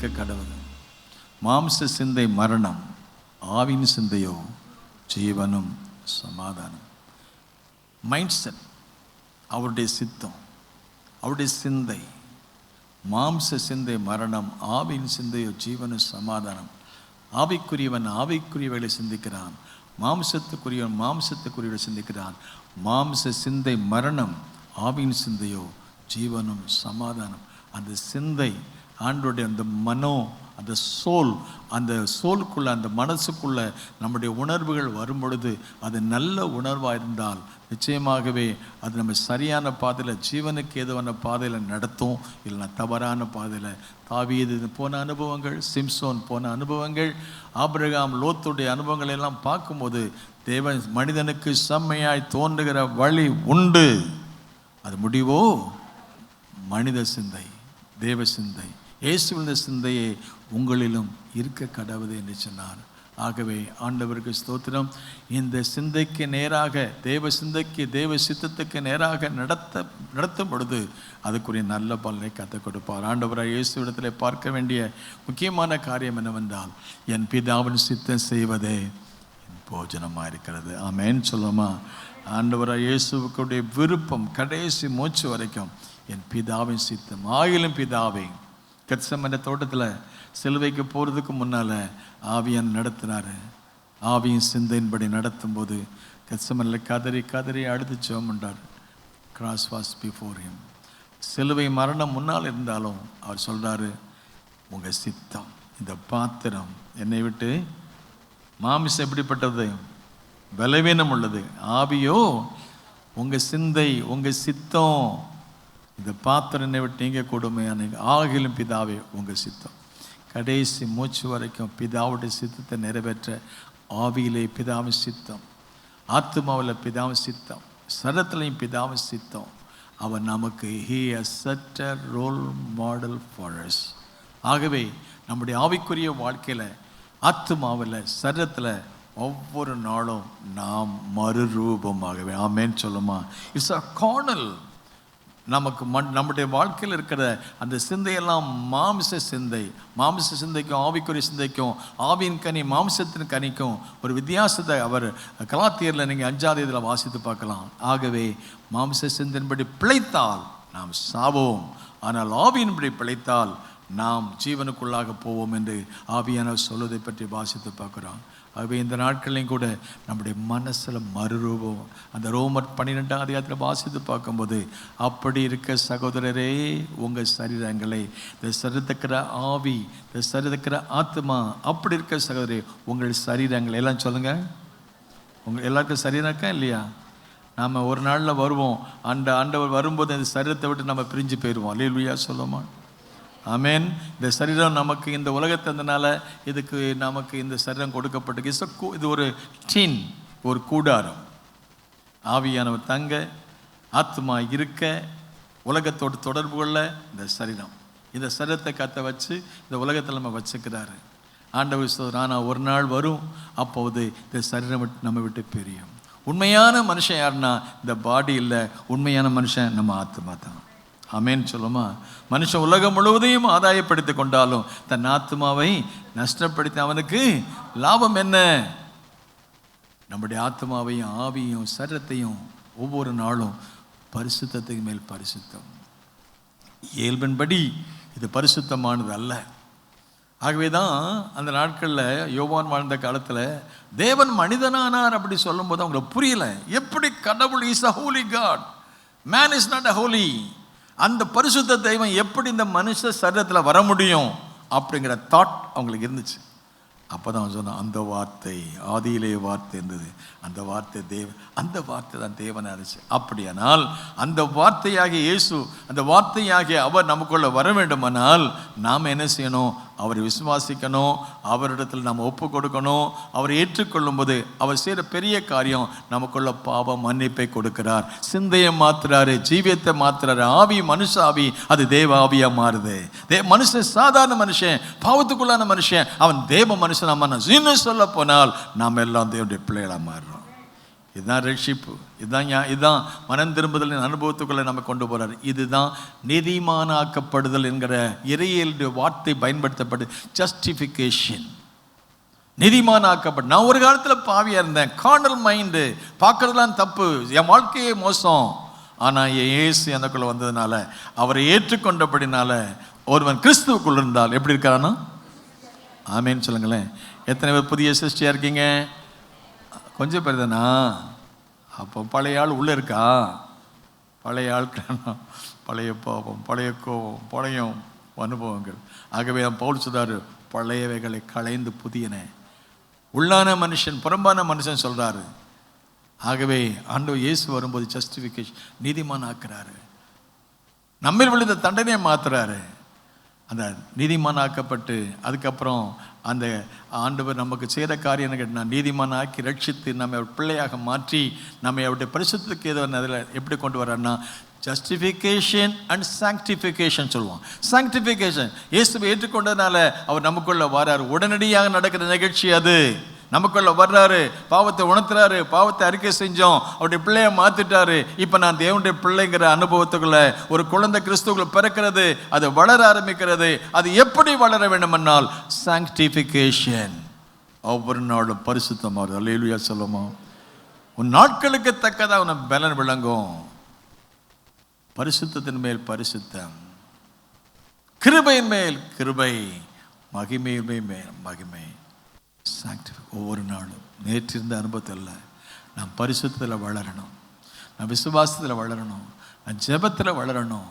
இருக்க கடவுள். மாம்ச சிந்தை மரணம், ஆவின் சிந்தையோ ஜீவனும் சமாதானம். மைண்ட் செட், அவருடைய சித்தம், அவருடைய சிந்தை. மாம்ச சிந்தை மரணம், ஆவின் சிந்தையோ ஜீவனும் சமாதானம். ஆவிக்குரியவன் ஆவிக்குரியவர்களை சிந்திக்கிறான், மாம்சத்துக்குரியவன் மாம்சத்துக்குரியவர்களை சிந்திக்கிறான். மாம்ச சிந்தை மரணம், ஆவின் சிந்தையோ ஜீவனும் சமாதானம். அந்த சிந்தை ஆண்டோடைய அந்த மனோ, அந்த சோலுக்குள்ள, அந்த மனசுக்குள்ள நம்முடைய உணர்வுகள் வரும் பொழுது அது நல்ல உணர்வாக இருந்தால் நிச்சயமாகவே அது நம்ம சரியான பாதையில், ஜீவனுக்கு ஏதுவான பாதையில் நடத்தும். இல்லைன்னா தவறான பாதையில். தாவீது போன அனுபவங்கள், சிம்சோன் போன அனுபவங்கள், ஆபிரகாம் லோத்துடைய அனுபவங்கள் எல்லாம் பார்க்கும்போது தேவன் மனிதனுக்கு செம்மையாய் தோன்றுகிற வழி உண்டு. அது முடிவோ மனித சிந்தை, தேவ சிந்தை. இயேசுவின் சிந்தையே உங்களிலும் இருக்க கடவுது என்று சொன்னார். ஆகவே ஆண்டவருக்கு ஸ்தோத்திரம். இந்த சிந்தைக்கு நேராக, தேவ சிந்தைக்கு, தேவ சித்தத்துக்கு நேராக நடத்தும் பொழுது அதுக்குரிய நல்ல பலனை கற்றுக் கொடுப்பார். ஆண்டவராக இயேசுவிடத்தில் பார்க்க வேண்டிய முக்கியமான காரியம் என்னவென்றால், என் பிதாவின் சித்தம் செய்வதே என் போஜனமாக இருக்கிறது. ஆமென் சொல்லுமா? ஆண்டவராக இயேசுவுக்குடைய விருப்பம் கடைசி மூச்சு வரைக்கும் என் பிதாவின் சித்தம். ஆயிலும் பிதாவை கெத்செமனே தோட்டத்தில் சிலுவைக்கு போகிறதுக்கு முன்னால் ஆவியான் நடத்தினார். ஆவியின் சிந்தையின்படி நடத்தும் போது கெத்செமனேல கதறி கதறி அழுது ஜெபம் பண்ணார். Cross was before him. சிலுவை மரணம் முன்னால் இருந்தாலும் அவர் சொல்கிறாரு, உங்கள் சித்தம், இந்த பாத்திரம் என்னை விட்டு, மாமிசம் எப்படிப்பட்டது, பலவீனம் உள்ளது, ஆவியோ உங்கள் சிந்தை, உங்கள் சித்தம், இந்த பாத்திரம் என்னை விட்டு நீங்கள் கொடுமையான, ஆகிலும் பிதாவே உங்கள் சித்தம். கடைசி மூச்சு வரைக்கும் பிதாவுடைய சித்தத்தை நிறைவேற்ற ஆவியிலே பிதாவின் சித்தம், ஆத்மாவில் பிதாவின் சித்தம், சரத்திலையும் பிதாவின் சித்தம். அவர் நமக்கு he has set a role model for us. ஆகவே நம்முடைய ஆவிக்குரிய வாழ்க்கையில், ஆத்மாவில், சரத்தில் ஒவ்வொரு நாளும் நாம் மறுரூபமாகவே. ஆமேன்னு சொல்லுமா? It's a Cornell. நமக்கு நம்முடைய வாழ்க்கையில் இருக்கிற அந்த சிந்தையெல்லாம் மாம்ச சிந்தை. மாம்ச சிந்தைக்கும் ஆவிக்குரிய சிந்தைக்கும், ஆவியின் கனி மாம்சத்தின் கனிக்கும் ஒரு வித்தியாசத்தை அவர் கலாத்தியரில் நீங்கள் 5ஆம் வாசித்து பார்க்கலாம். ஆகவே மாம்ச சிந்தையின்படி பிழைத்தால் நாம் சாவோம், ஆனால் ஆவியின்படி பிழைத்தால் நாம் ஜீவனுக்குள்ளாக போவோம் என்று ஆவியானவர் சொல்வதை பற்றி வாசித்து பார்க்குறோம். ஆகவே இந்த நாட்களையும் கூட நம்முடைய மனசில் மறுரூபம், அந்த ரோமர் 12ஆம் அதிகாரத்தில் வாசித்து பார்க்கும்போது, அப்படி இருக்க சகோதரரே உங்கள் சரீரங்களை, இந்த சரீரத்துக்கிற ஆவி, இந்த சரீரத்துக்கிற ஆத்மா, அப்படி இருக்க சகோதரே உங்கள் சரீரங்களை, எல்லாம் சொல்லுங்கள், உங்கள் எல்லாருக்கும் சரீரம் இருக்கா இல்லையா? நாம் ஒரு நாளில் வருவோம், அந்த ஆண்டவர் வரும்போது இந்த சரீரத்தை விட்டு நம்ம பிரிஞ்சு போயிடுவோம். அல்லேலூயா சொல்லுமா? ஆமேன். இந்த சரீரம் நமக்கு இந்த உலகத்தை இருந்தனால இதுக்கு நமக்கு இந்த சரீரம் கொடுக்கப்பட்டிருக்கு. இது ஒரு டீன், ஒரு கூடாரம். ஆவியானவர் தங்க, ஆத்மா இருக்க, உலகத்தோடு தொடர்பு கொள்ள இந்த சரீரம், இந்த சரீரத்தை கத்த வச்சு இந்த உலகத்தில் நம்ம வச்சுக்கிறாரு ஆண்டவர். ஆனால் ஒரு நாள் வரும், அப்போது இந்த சரீரம் விட்டு நம்ம விட்டு பிரியும். உண்மையான மனுஷன் யாருன்னா இந்த பாடி இல்லை, உண்மையான மனுஷன் நம்ம ஆத்மா தான். ஆமேன்னு சொல்லுமா? மனுஷன் உலகம் முழுவதையும் ஆதாயப்படுத்தி கொண்டாலும் தன் ஆத்மாவை நஷ்டப்படுத்தி அவனுக்கு லாபம் என்ன? நம்முடைய ஆத்மாவையும் ஆவியும் சரீரத்தையும் ஒவ்வொரு நாளும் பரிசுத்தத்துக்கு மேல் பரிசுத்தம், இயல்பின்படி இது பரிசுத்தமானது அல்ல. ஆகவே தான் அந்த நாட்களில் யோவான் வாழ்ந்த காலத்தில் தேவன் மனிதனானார் அப்படி சொல்லும்போது அவங்களுக்கு புரியல. எப்படி கடவுள் is a holy God, man is not a holy. அந்த பரிசுத்த தெய்வம் எப்படி இந்த மனுஷ சரீரத்தில் வர முடியும் அப்படிங்கிற தாட் அவங்களுக்கு இருந்துச்சு. அப்போ தான் சொன்னான், அந்த வார்த்தை ஆதியிலே வார்த்தை இருந்தது, அந்த வார்த்தை அந்த வார்த்தை தான் தேவனாக இருந்துச்சு. அப்படியானால் அந்த வார்த்தையாகிய இயேசு, அந்த வார்த்தையாகிய அவர் நமக்குள்ள வர வேண்டுமானால் நாம் என்ன செய்யணும்? அவரை விசுவாசிக்கணும், அவரிடத்தில் நாம் ஒப்பு கொடுக்கணும். அவரை ஏற்றுக்கொள்ளும் போது அவர் செய்கிற பெரிய காரியம், நமக்குள்ள பாவ மன்னிப்பை கொடுக்கிறார், சிந்தையை மாத்துறாரு, ஜீவியத்தை மாத்துறாரு. ஆவி, மனுஷ ஆவி, அது தேவ ஆவியா மாறுது. மனுஷன் சாதாரண மனுஷன், பாவத்துக்குள்ளான மனுஷன், அவன் தேவ மனுஷன். இன்னும் சொல்ல போனால் நாம் எல்லாம் தேவனுடைய பிள்ளைகளாக மாறுறோம். இதுதான் ரட்சிப்பு, இதுதான் மனம் திரும்புதலின் அனுபவத்துக்குள்ளே நம்ம கொண்டு போகிறார். இதுதான் நீதிமானாக்கப்படுதல் என்கிற இறையியலுடைய வார்த்தை பயன்படுத்தப்பட்டு ஜஸ்டிஃபிகேஷன். நீதிமானாக்கப்பட்டு, நான் ஒரு காலத்தில் பாவியாக இருந்தேன், கார்னல் மைண்டு, பார்க்கறதுலாம் தப்பு, என் வாழ்க்கையே மோசம். ஆனால் இயேசு எனக்குள்ளே வந்ததுனால, அவரை ஏற்றுக்கொண்டபடினால, ஒருவன் கிறிஸ்துவுக்குள்ள இருந்தால் எப்படி இருக்கானா? ஆமேன்னு சொல்லுங்களேன். எத்தனை பேர் புதிய சிருஷ்டியாக இருக்கீங்க? கொஞ்சம் பேர் தானா? அப்போ பழைய ஆள் உள்ளே இருக்கா? பழைய ஆட்கள், பழைய பாவம், பழைய கோபம், பழைய அனுபவங்கள். ஆகவே பவுல் சொல்றாரு, பழையவைகளை களைந்து புதியன. உள்ளான மனுஷன் புறம்பான மனுஷன் சொல்றாரு. ஆகவே ஆண்டவர் இயேசு வரும்போது ஜஸ்டிஃபிகேஷன், நீதிமான் ஆக்குறாரு, நம்மில் விழுந்த தண்டனையை மாத்துறாரு. அந்த நீதிமான் ஆக்கப்பட்டு அதுக்கப்புறம் அந்த ஆண்டவர் நமக்கு செய்கிற காரியம் என்ன கேட்டால், நீதிமான் ஆக்கி ரட்சித்து நம்ம பிள்ளையாக மாற்றி நம்மை அவருடைய பரிசுத்தத்துக்கு ஏதோ அதில் எப்படி கொண்டு வர்றாருன்னா ஜஸ்டிஃபிகேஷன் அண்ட் சாங்க்டிஃபிகேஷன் சொல்லுவோம். சாங்க்டிஃபிகேஷன், இயேசுவை ஏற்றுக்கொண்டதுனால அவர் நமக்குள்ள வர்றாரு. உடனடியாக நடக்கிற நிகழ்ச்சி அது. நமக்குள்ள வர்றாரு, பாவத்தை உணர்த்துறாரு, பாவத்தை அறிக்கை செஞ்சோம், அவருடைய பிள்ளைய மாத்திட்டாரு. இப்போ நான் தேவனுடைய பிள்ளைங்கிற அனுபவத்துக்குள்ள ஒரு குழந்தை கிறிஸ்துக்குள்ள பிறக்கிறது, அது வளர ஆரம்பிக்கிறது. அது எப்படி வளர வேண்டுமென்றால் சாங்க்டிஃபிகேஷன், ஒவ்வொரு நாளும் பரிசுத்தமாக. அல்லேலூயா சொல்லுமா? உன் நாட்களுக்கு தக்கதாக உன் பலன் விளங்கும். பரிசுத்தத்தின் மேல் பரிசுத்தம், கிருபையின் மேல் கிருபை, மகிமையின் மேல் மகிமை. ஒவ்வொரு நாளும் நேற்று இருந்த அனுபவத்தில் இல்லை, நான் பரிசுத்தத்தில் வளரணும், நான் விசுவாசத்தில் வளரணும், நான் ஜெபத்தில் வளரணும்,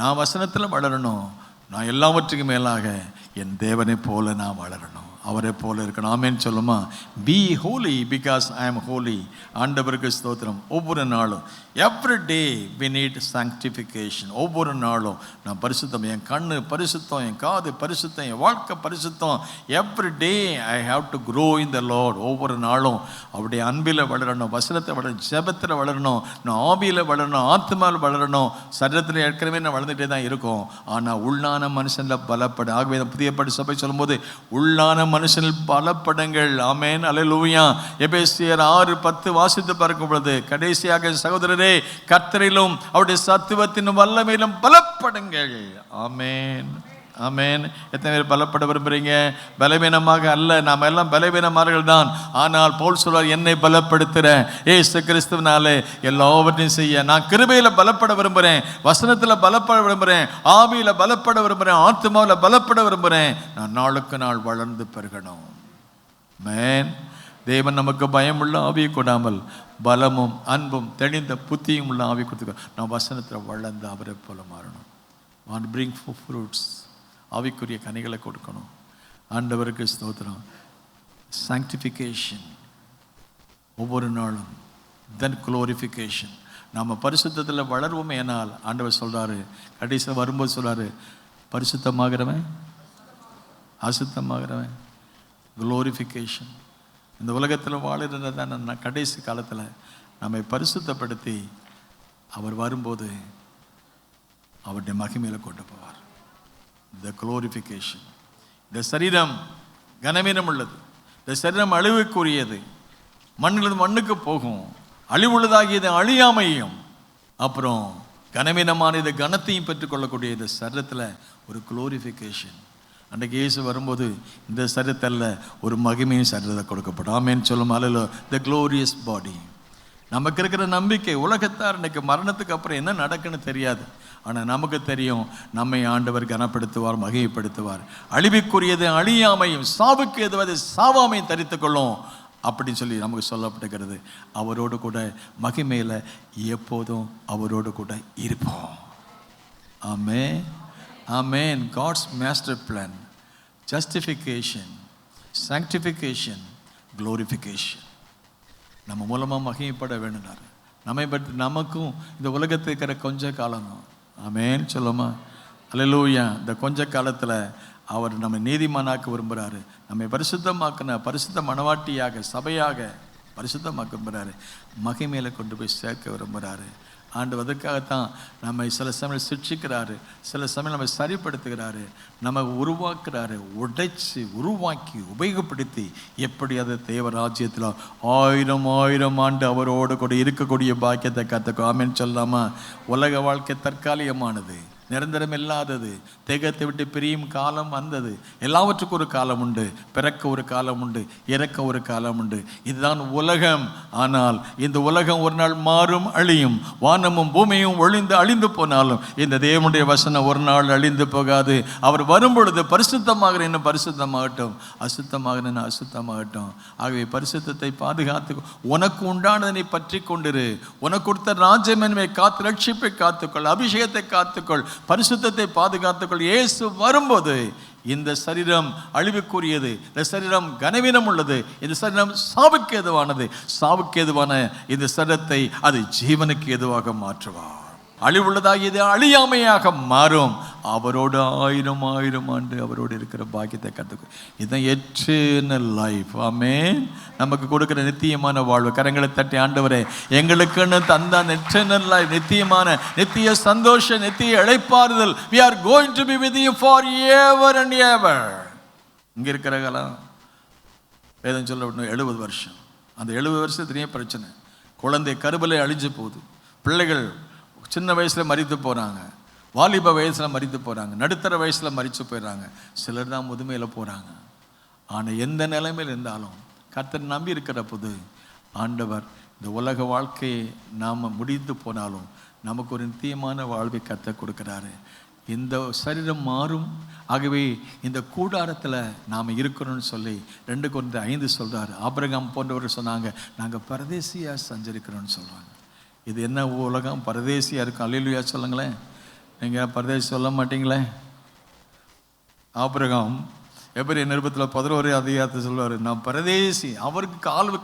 நான் வசனத்தில் வளரணும், நான் எல்லாவற்றுக்கும் மேலாக என் தேவனை போல நான் வளரணும், அவரை போல இருக்கணும். ஆமேன்னு சொல்லுமா? B Holi because I am Holi. ஆண்டவருக்கு ஸ்தோத்திரம். ஒவ்வொரு நாளும், எவ்ரி டே வி நீட் சாங்க்டிஃபிகேஷன். ஒவ்வொரு நாளும் நான் பரிசுத்தம், என் கண்ணு பரிசுத்தம், என் காது பரிசுத்தம், என் வாழ்க்கை பரிசுத்தம். Every day I have to grow in the Lord. ஒவ்வொரு நாளும் அவருடைய அன்பில் வளரணும், வசனத்தை வளரணும், ஜெபத்தில் வளரணும், நான் ஆவியில் வளரணும், ஆத்மாவில் வளரணும். சரீரத்தில் ஏற்கனவே நான் வளர்ந்துகிட்டே தான் இருக்கும், ஆனால் உள்ளான மனுஷனில் பலப்படும். ஆகவே புதிய படி சபை சொல்லும்போது உள்ளான மனுஷனில் பலப்படுங்கள். ஆமேன், அல்லேலூயா. எபேசியர் 6:10 வாசித்து பார்க்கும் பொழுது, கடைசியாக சகோதரரே, கர்த்தரிலும் அவருடைய சத்துவத்தின் வல்லமையிலும் பலப்படுங்கள். ஆமேன், ஆமேன். எத்தனை பேர் பலப்பட விரும்புறீங்க? பலவீனமாக அல்ல, நாம் எல்லாம் பலவீனமார்கள் தான். ஆனால் பவுல் சொல்வார், என்னை பலப்படுத்துற இயேசு கிறிஸ்துவினாலே எல்லாவற்றையும் செய்ய நான் கிருபையில் பலப்பட விரும்புகிறேன், வசனத்தில் பலப்பட விரும்புகிறேன், ஆவியில் பலப்பட விரும்புகிறேன், ஆத்மாவில் பலப்பட விரும்புகிறேன். நான் நாளுக்கு நாள் வளர்ந்து பெருகணும். மேன், தேவன் நமக்கு பயமுள்ள ஆவியை கொடாமல் பலமும் அன்பும் தெளிந்த புத்தியும் உள்ள ஆவி கொடுத்துக்க. நான் வசனத்தில் வளர்ந்து அவரை போல மாறணும். வாண்ட் பிரிங் ஃப்ரூட்ஸ், ஆவிக்குரிய கனிகளை கொடுக்கணும். ஆண்டவருக்கு ஸ்தோத்திரம். சாங்க்டிஃபிகேஷன் ஒவ்வொரு நாளும், தென் குளோரிஃபிகேஷன். நம்ம பரிசுத்தத்தில் வளருவோம். ஏனால் ஆண்டவர் சொல்கிறாரு, கடைசியில் வரும்போது சொல்கிறாரு, பரிசுத்தமாகிறவன் அசுத்தமாகிறவன். குளோரிஃபிகேஷன். இந்த உலகத்தில் வாழுறதான் கடைசி காலத்தில் நம்மை பரிசுத்தப்படுத்தி அவர் வரும்போது அவருடைய மகிமையில் கொண்டு போவார். இந்த குளோரிஃபிகேஷன். இந்த சரீரம் கனவீனம் உள்ளது, இந்த சரீரம் அழிவுக்குரியது, மண்ணிலிருந்து மண்ணுக்கு போகும், அழிவுள்ளதாகியது அழியாமையும், அப்புறம் கனவீனமான இது கனத்தையும் பெற்றுக்கொள்ளக்கூடிய இந்த சரீரத்தில் ஒரு குளோரிஃபிகேஷன். அன்றைக்கு இயேசு வரும்போது இந்த சரீரத்தில் ஒரு மகிமையும் சரீரத்தை கொடுக்கப்படும். ஆமேன்னு சொல்லும் அளவில் த க்ளோரியஸ் பாடி. நமக்கு இருக்கிற நம்பிக்கை, உலகத்தார் இன்றைக்கு மரணத்துக்கு அப்புறம் என்ன நடக்குன்னு தெரியாது, ஆனால் நமக்கு தெரியும், நம்மை ஆண்டவர் கனப்படுத்துவார், மகிமைப்படுத்துவார். அழிவுக்குரியது அழியாமையும், சாவுக்கு எதுவாது சாவாமையும் தரித்துக் கொள்ளும் அப்படின்னு சொல்லி நமக்கு சொல்லப்பட்டுகிறது. அவரோடு கூட மகிமையில் எப்போதும் அவரோடு கூட இருப்போம். Amen, amen. God's master plan, justification, sanctification, glorification. நம்ம மூலமாக மகிமைப்பட வேணுனார். நம்மை பற்றி நமக்கும் இந்த உலகத்தில் இருக்கிற கொஞ்ச காலம் தான். ஆமென் சொல்லுமா? அல்லேலூயா. இந்த கொஞ்ச காலத்தில் அவர் நம்மை நீதிமானாக்க விரும்புகிறாரு, நம்மை பரிசுத்தமாக்கின பரிசுத்த மணவாட்டியாக சபையாக பரிசுத்தமாக்க விரும்புகிறாரு, மகிமையில் கொண்டு போய் சேர்க்க விரும்புகிறாரு. ஆண்டவர் அதற்காகத்தான் நம்மை சில சமயம் சிக்ஷிக்கிறாரு, சில சமயம் நம்ம சரிப்படுத்துகிறாரு, நம்ம உருவாக்குறாரு. உடைச்சி உருவாக்கி உபயோகப்படுத்தி எப்படி அதை தேவராஜ்யத்தில் 1000 ஆண்டு அவரோடு கூட இருக்கக்கூடிய பாக்கியத்தை கற்றுக்கோ. ஆமென் சொல்லாமா? உலக வாழ்க்கை தற்காலிகமானது, நிரந்தரம் இல்லாதது. தேகத்தை விட்டு பிரியும் காலம் வந்தது. எல்லாவற்றுக்கும் ஒரு காலம் உண்டு. பிறக்க ஒரு காலம் உண்டு, இறக்க ஒரு காலம் உண்டு. இதுதான் உலகம். ஆனால் இந்த உலகம் ஒரு நாள் மாறும், அழியும். வானமும் பூமியும் ஒழிந்து அழிந்து போனாலும் இந்த தேவனுடைய வசனம் ஒரு நாள் அழிந்து போகாது. அவர் வரும்பொழுது பரிசுத்தமாக இன்னும் பரிசுத்தமாகட்டும், அசுத்தமாக இன்னும் அசுத்தமாகட்டும். ஆகவே பரிசுத்தத்தை பாதுகாத்து உனக்கு உண்டானதை பற்றி கொண்டிரு. உனக்கு கொடுத்த ராஜ்யமேன்மை காத்து, ரட்சிப்பை காத்துக்கொள், அபிஷேகத்தை காத்துக்கொள், பரிசுத்தத்தை பாதுகாத்துக்கொள். இயேசு வரும்போது இந்த சரீரம் அழிவுக்குரியது, இந்த சரீரம் கனவீனம் உள்ளது, இந்த சரீரம் சாவுக்கு ஏதுவானது. சாவுக்கு ஏதுவான இந்த சரீரத்தை அது ஜீவனுக்கு ஏதுவாக மாற்றுவார். அழிவுள்ளதாக இது அழியாமையாக மாறும். அவரோடு 1000 ஆண்டு அவரோடு இருக்கிற பாக்கியத்தை கற்றுக்கும். இதுதான் எட்டர்னல் லைஃப். ஆமென். நமக்கு கொடுக்கிற நித்தியமான வாழ்வு. கரங்களை தட்டி, ஆண்டவரே எங்களுக்குன்னு தந்த எட்டர்னல் லைஃப், நித்தியமான நித்திய சந்தோஷம், நித்திய இளைப்பாறுதல். we are going to be with you forever and ever. இங்க இருக்கிற காலம் வேதம் சொல்ல 70 வருஷம். அந்த 70 வருஷத்துலேயே பிரச்சனை. குழந்தை கருவிலே அழிஞ்சு போகுது. பிள்ளைகள் சின்ன வயசில் மரித்து போகிறாங்க, வாலிப வயசில் மரித்து போகிறாங்க, நடுத்தர வயசில் மரித்து போயிடுறாங்க, சிலர் தான் முதுமையில் போகிறாங்க. ஆனால் எந்த நிலைமையில் இருந்தாலும் கர்த்தரை நம்பி இருக்கிற போது ஆண்டவர் இந்த உலக வாழ்க்கையை நாம் முடித்து போனாலும் நமக்கு ஒரு நித்தியமான வாழ்வை கர்த்தர் கொடுக்குறாரு. இந்த சரீரம் மாறும். ஆகவே இந்த கூடாரத்தில் நாம் இருக்கிறோன்னு சொல்லி 2 Corinthians 5 சொல்கிறார். ஆபிரகாம் போன்றவர் சொன்னாங்க, நாங்கள் பரதேசியாக சஞ்சரிக்கிறோன்னு சொல்கிறாங்க. இது என்ன உலகம்? பரதேசியாக இருக்கும். அல்லேலூயா சொல்லுங்களேன். நீங்கள் பரதேசி சொல்ல மாட்டீங்களே. ஆபிரகாம் எபிரேயர் நிருபத்தில் 11 அதிகாரத்தை சொல்லுவார், நான் பரதேசி. அவருக்கு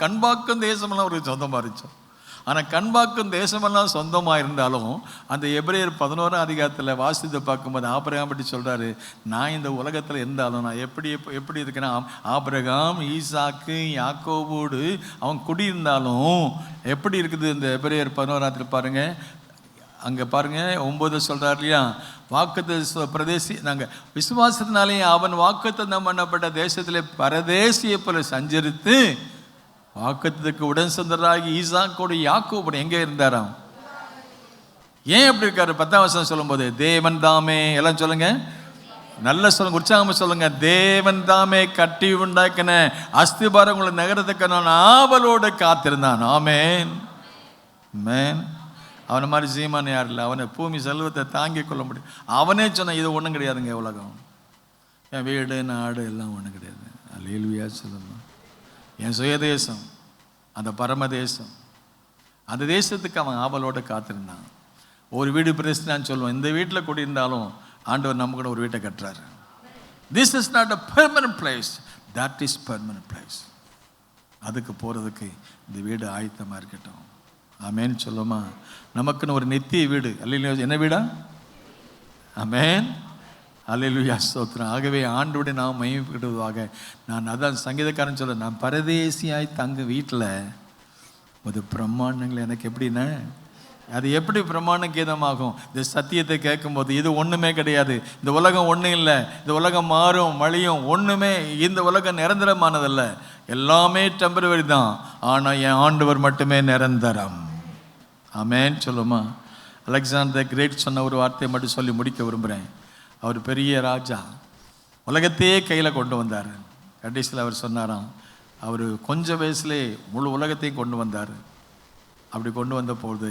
கண்பாக்கும் தேசமெல்லாம் அவருக்கு சொந்தமாக இருந்துச்சோம். ஆனால் கண்பாக்கும் தேசமெல்லாம் சொந்தமாக இருந்தாலும் அந்த எபிரேயர் 11 அதிகாரத்தில் வாசித்து பார்க்கும்போது ஆபிரகாம் பற்றி சொல்கிறாரு, நான் இந்த உலகத்தில் இருந்தாலும் நான் எப்படி இருக்கேன்னா, ஆபிரகாம் ஈசாக்கு யாக்கோபோடு அவன் குடியிருந்தாலும் எப்படி இருக்குது இந்த எபிரேயர் 11 பாருங்கள். அங்கே பாருங்கள் 9 சொல்கிறார் இல்லையா, வாக்குத்த பிரதேசி நாங்கள் விசுவாசத்தினாலே அவன் வாக்குத்தத்தம் பண்ணப்பட்ட தேசத்திலே பரதேசியை போல சஞ்சரித்து வாக்குத்தத்துக்கு உடன் சொந்தராகி ஈசாக்கோடு யாக்கோபோடு எங்கே இருந்தாராம்? ஏன் எப்படி இருக்காரு? 10ஆம் வசனம் சொல்லும்போது தேவன் தாமே, எல்லாம் சொல்லுங்க, நல்ல சொல்லுங்க, உற்சாகமா சொல்லுங்க, தேவன் தாமே கட்டி உண்டாக்கின அஸ்திபாரம் உங்களை நகரத்துக்கு நான் ஆவலோடு காத்திருந்தான். ஆமேன் மேன். அவனை மாதிரி சீமான் யார் இல்லை. அவனை பூமி செல்வத்தை தாங்கி கொள்ள முடியும். அவனே சொன்னான், இது ஒன்றும் கிடையாதுங்க உலகம், என் வீடு நாடு எல்லாம் ஒன்றும் கிடையாது. அல்லேலூயா சொல்லணும். என் சுயதேசம், அந்த பரமதேசம், அந்த தேசத்துக்கு அவன் ஆவலோடு காத்திருந்தான். ஒரு வீடு பிரச்சனைன்னு சொல்லுவான். இந்த வீட்டில் கூடியிருந்தாலும் ஆண்டவர் நம்ம கூட ஒரு வீட்டை கட்டுறாரு. This is not a permanent place, that is permanent place. அதுக்கு போகிறதுக்கு இந்த வீடு ஆயத்தமாக இருக்கட்டும். ஆமேன் சொல்லுமா? நமக்குன்னு ஒரு நித்திய வீடு. அல்லேலூயா. என்ன வீடா? ஆமேன். அல்லேலூயா ஸ்தோத்திரம். ஆகவே ஆண்டோட நாம் மகிமைப்படுவதாக. நான் அதான் சங்கீதக்காரன் சொல்ல, நான் பரதேசியாய் தங்க வீட்டில் ஒரு பிரமாணங்கள் எனக்கு எப்படின்னா, அது எப்படி பிரமாண கீதமாகும்? இந்த சத்தியத்தை கேட்கும்போது இது ஒன்றுமே கிடையாது, இந்த உலகம் ஒன்றும் இல்லை, இந்த உலகம் மாறும் மழியும், ஒன்றுமே இந்த உலகம் நிரந்தரமானதல்ல, எல்லாமே டெம்பரவரி தான். ஆனால் என் ஆண்டவர் மட்டுமே நிரந்தரம். ஆமேன் சொல்லுமா? அலெக்சாண்டர் கிரேட் சொன்ன ஒரு வார்த்தையை மட்டும் சொல்லி முடிக்க விரும்புகிறேன். அவர் பெரிய ராஜா, உலகத்தையே கையில் கொண்டு வந்தார். கடைசியில் அவர் சொன்னாராம், அவர் கொஞ்சம் வயசுலே முழு உலகத்தையும் கொண்டு வந்தார். அப்படி கொண்டு வந்த போது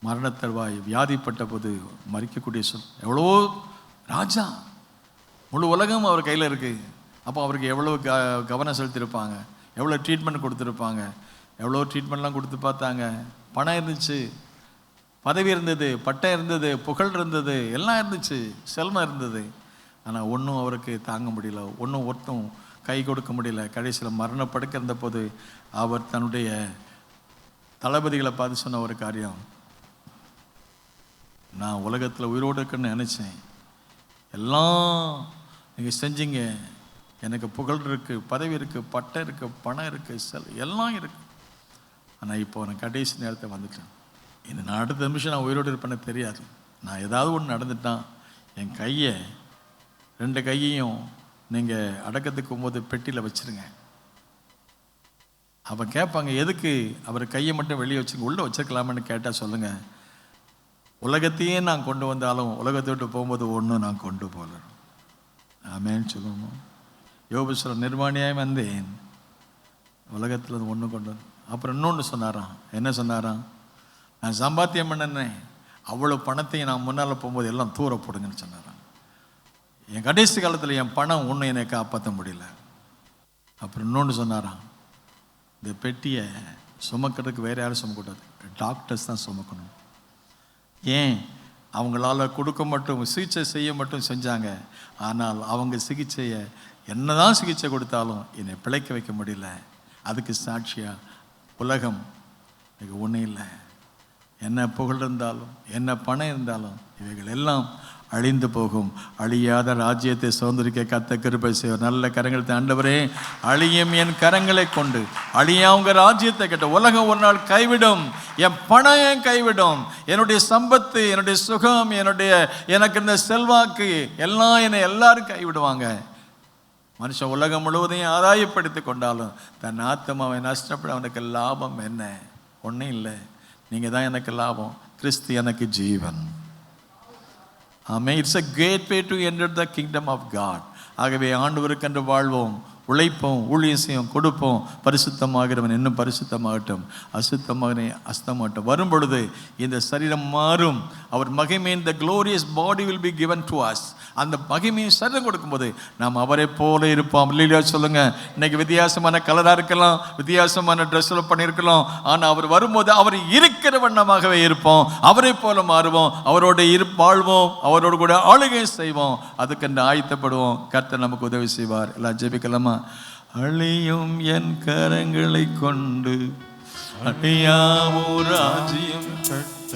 மரணத்தருவாய் வியாதிப்பட்ட போது மறிக்கக்கூடிய எவ்வளோ ராஜா, முழு உலகம் அவர் கையில் இருக்குது. அப்போ அவருக்கு எவ்வளோ கவனம் செலுத்தியிருப்பாங்க, எவ்வளோ ட்ரீட்மெண்ட் கொடுத்துருப்பாங்க, எவ்வளோ ட்ரீட்மெண்ட்லாம் கொடுத்து பார்த்தாங்க. பணம் இருந்துச்சு, பதவி இருந்தது, பட்டம் இருந்தது, புகழ் இருந்தது, எல்லாம் இருந்துச்சு, செல்வம் இருந்தது. ஆனால் ஒன்றும் அவருக்கு தாங்க முடியல, ஒன்றும் ஒருத்தும் கை கொடுக்க முடியல. கடைசியில் மரணப்படுக்க இருந்தபோது அவர் தன்னுடைய தளபதிகளை பார்த்து சொன்ன ஒரு காரியம், நான் உலகத்தில் உயிரோடு இருக்குன்னு நினச்சேன், எல்லாம் நீங்கள் செஞ்சீங்க, எனக்கு புகழ் இருக்குது, பதவி இருக்குது, பட்டம் இருக்குது, பணம் இருக்குது, எல்லாம் இருக்குது. ஆனால் இப்போ நான் கடைசி நேரத்தை வந்துட்டேன், இந்த நான் அடுத்த நிமிஷம் நான் உயிரோடு இருப்பேன்னு தெரியாது. நான் ஏதாவது ஒன்று நடந்துட்டான், என் கையை 2 கையையும் நீங்கள் அடக்கத்துக்கு போகும்போது பெட்டியில் வச்சுருங்க. அவன் கேட்பாங்க, எதுக்கு அவர் கையை மட்டும் வெளியே வச்சுங்க, உள்ளே வச்சுருக்கலாமான்னு கேட்டால் சொல்லுங்கள், உலகத்தையே நான் கொண்டு வந்தாலும் உலகத்தை விட்டு போகும்போது ஒன்றும் நான் கொண்டு போகல. ஆமேன்னு சொல்லுவோம். யோபு சொல்ல, நிர்வாணியாய் வந்தேன், உலகத்தில் ஒன்று கொண்டு வந்து. அப்புறம் இன்னொன்று சொன்னாராம். என்ன சொன்னாராம்? நான் சம்பாத்தியம் பண்ணேன், அவ்வளோ பணத்தையும் நான் முன்னால் போகும்போது எல்லாம் தூர போடுங்கன்னு சொன்னாராம். என் கடைசி காலத்தில் என் பணம் ஒன்றும் என்னை காப்பாற்ற முடியல. அப்புறம் இன்னொன்று சொன்னாராம், இந்த பெட்டியை சுமக்கிறதுக்கு வேறு யாரும் சுமக்கூடாது, டாக்டர்ஸ் தான் சுமக்கணும். ஏன்? அவங்களால கொடுக்க மட்டும், சிகிச்சை செய்ய மட்டும் செஞ்சாங்க. ஆனால் அவங்க சிகிச்சையை, என்னதான் சிகிச்சை கொடுத்தாலும் என்னை பிழைக்க வைக்க முடியல. அதுக்கு சாட்சியாக உலகம் எனக்கு ஒன்றும் இல்லை. என்ன புகழ் இருந்தாலும், என்ன பணம் இருந்தாலும், இவைகள் எல்லாம் அழிந்து போகும். அழியாத ராஜ்யத்தை சுதந்திரிக்க கர்த்தர் கிருபை செய்வார். நல்ல கரங்களை ஆண்டவரே, அழியும் என் கரங்களை கொண்டு அழியா உங்க ராஜ்யத்தை கேட்ட. உலகம் ஒரு நாள் கைவிடும், என் பணம் ஏன் கைவிடும், என்னுடைய சம்பத்து, என்னுடைய சுகம், எனக்கு இருந்த செல்வாக்கு எல்லாம் என்னை எல்லாரும் கைவிடுவாங்க. மனுஷன் உலகம் முழுவதையும் ஆதாயப்படுத்தி கொண்டாலும் தன் ஆத்மாவை நஷ்டப்பட அவனுக்கு லாபம் என்ன? ஒன்றும் இல்லை. நீங்கள் தான் எனக்கு லாபம், கிறிஸ்து எனக்கு ஜீவன். Amen. It's a great way to enter the kingdom of God. ஆகவே ஆண்டவருக்கென்று வாழ்வோம், உழைப்போம், ஊழியம் செய்வோம், கொடுப்போம். பரிசுத்தமாகிறவன் இன்னும் பரிசுத்தமாகட்டும், அசுத்தமாகனே அஸ்தமாகட்டும். வரும் பொழுது இந்த சரீரம் மாறும். அவர் மகிமையின் the glorious body will be given to us. அந்த மகிமையை சரீரம் கொடுக்கும்போது நாம் அவரை போல இருப்போம். இல்லையா சொல்லுங்க. இன்னைக்கு வித்தியாசமான கலராக இருக்கலாம், வித்தியாசமான ட்ரெஸ்ஸில் பண்ணியிருக்கலாம், ஆனால் அவர் வரும்போது அவர் இருக்கிற வண்ணமாகவே இருப்போம். அவரை போல மாறுவோம், அவரோட வாழ்வோம், அவரோடு கூட ஆளுகை செய்வோம். அதுக்கென்று ஆயத்தப்படுவோம். கர்த்தர் நமக்கு உதவி செய்வார். எல்லாம் ஜெபிக்கலாமா? அழியும் என் கரங்களை கொண்டு அழியாமோ ராஜ்யம் கட்ட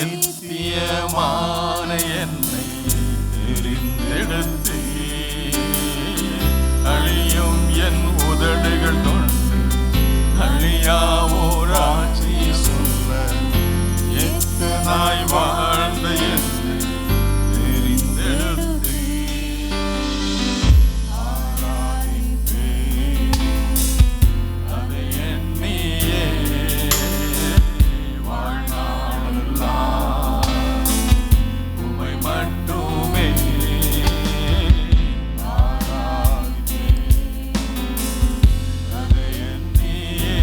நித்தியமான என்னை தெரிந்தெடுத்து, அழியும் என் உதடுகள் கொண்டு அழியாவோ ராஜ்யம் சொல்ல எத்தனாய் வாழ்ந்த என்னை தெரிந்தெடுத்து ஆராதிப்பேன். அதை எண்ணியே வாழ்நாளெல்லாம் உம்மை மட்டுமே ஆராதிப்பேன். அதை எண்ணியே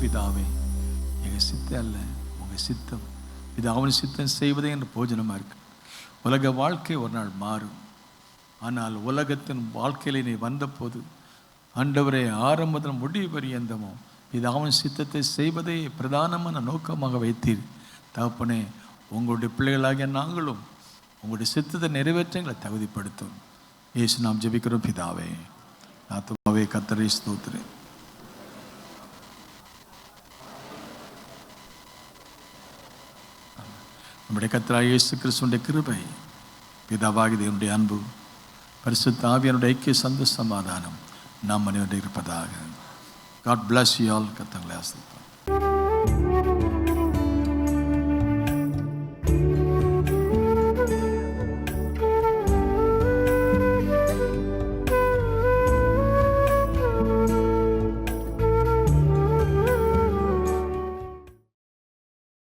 பிதாவே, எங்கள் சித்தம் அல்ல உங்கள் சித்தம், இது அவன் சித்தம் செய்வதே என்று போஜனமாக இருக்கு. உலக வாழ்க்கை ஒரு நாள் மாறும். ஆனால் உலகத்தின் வாழ்க்கையில் நீ வந்தபோது ஆண்டவரே ஆரம்பத்தில் முடிவு பரியந்தமோ இது அவன் சித்தத்தை செய்வதே பிரதானமான நோக்கமாக வைத்தீர். தகப்பனே, உங்களுடைய பிள்ளைகளாகிய நாங்களும் உங்களுடைய சித்தத்தை நிறைவேற்ற எங்களை தகுதிப்படுத்தும். இயேசு நாம் ஜெபிக்கிறோம் பிதாவே. ஆத்துமாவே கர்த்தரை ஸ்தோத்திரே. நம்முடைய கர்த்தராகிய இயேசு கிறிஸ்துவின் கிருபை, பிதாவாகிய தேவனுடைய அன்பு, பரிசுத்த ஆவியானுடைய ஐக்கிய சந்தோஷ சமாதானம் நாம் அனைவரும் இருப்பதாக. God bless you all. கர்த்தர் உங்களை ஆசீர்வதிப்பார்.